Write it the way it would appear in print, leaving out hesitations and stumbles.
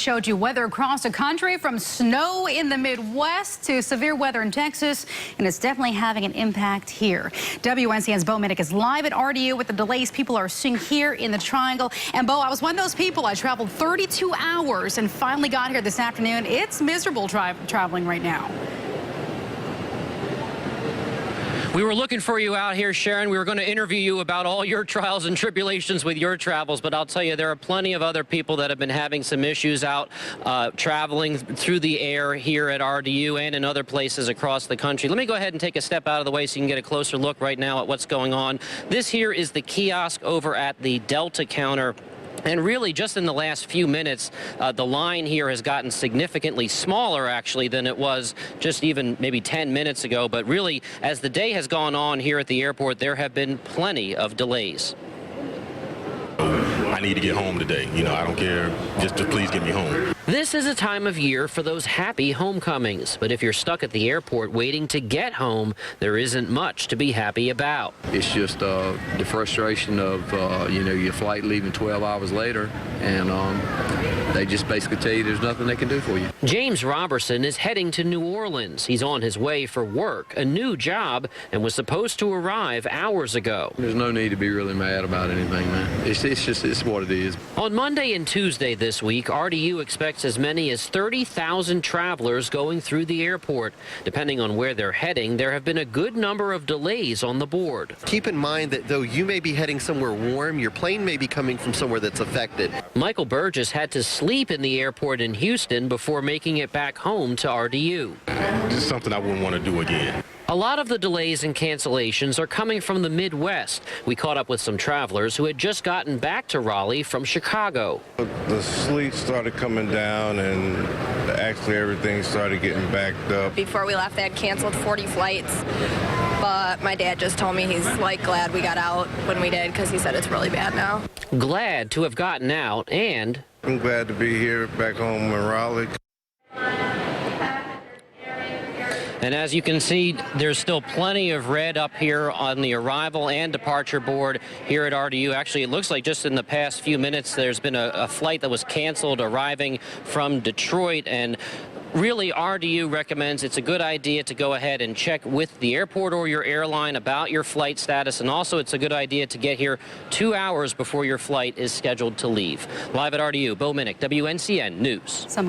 showed you weather across the country, from snow in the Midwest to severe weather in Texas, and it's definitely having an impact here. WNCN's Bo Minnick is live at RDU with the delays people are seeing here in the Triangle. And Bo, I was one of those people. I traveled 32 hours and finally got here this afternoon. It's miserable traveling right now. We were looking for you out here, Sharon. We were going to interview you about all your trials and tribulations with your travels, but I'll tell you, there are plenty of other people that have been having some issues out traveling through the air here at RDU and in other places across the country. Let me go ahead and take a step out of the way so you can get a closer look right now at what's going on. This here is the kiosk over at the Delta counter. And really, just in the last few minutes, the line here has gotten significantly smaller, actually, than it was just even maybe 10 minutes ago. But really, as the day has gone on here at the airport, there have been plenty of delays. I need to get home today. You know, I don't care. Just to please get me home. This is a time of year for those happy homecomings. But if you're stuck at the airport waiting to get home, there isn't much to be happy about. It's just the frustration of, you know, your flight leaving 12 hours later, and they just basically tell you there's nothing they can do for you. James Robertson is heading to New Orleans. He's on his way for work, a new job, and was supposed to arrive hours ago. There's no need to be really mad about anything, man. It's what it is. On Monday and Tuesday this week, RDU expects as many as 30,000 travelers going through the airport. Depending on where they're heading, there have been a good number of delays on the board. Keep in mind that though you may be heading somewhere warm, your plane may be coming from somewhere that's affected. Michael Burgess had to sleep in the airport in Houston before making it back home to RDU. This is something I wouldn't want to do again. A lot of the delays and cancellations are coming from the Midwest. We caught up with some travelers who had just gotten back to Raleigh from Chicago. The sleet started coming down and actually everything started getting backed up. Before we left, they had canceled 40 flights, but my dad just told me he's like glad we got out when we did, because he said it's really bad now. Glad to have gotten out, and I'm glad to be here back home in Raleigh. And as you can see, there's still plenty of red up here on the arrival and departure board here at RDU. Actually, it looks like just in the past few minutes, there's been a flight that was canceled arriving from Detroit. And really, RDU recommends it's a good idea to go ahead and check with the airport or your airline about your flight status. And also, it's a good idea to get here 2 hours before your flight is scheduled to leave. Live at RDU, Bo Minnick, WNCN News.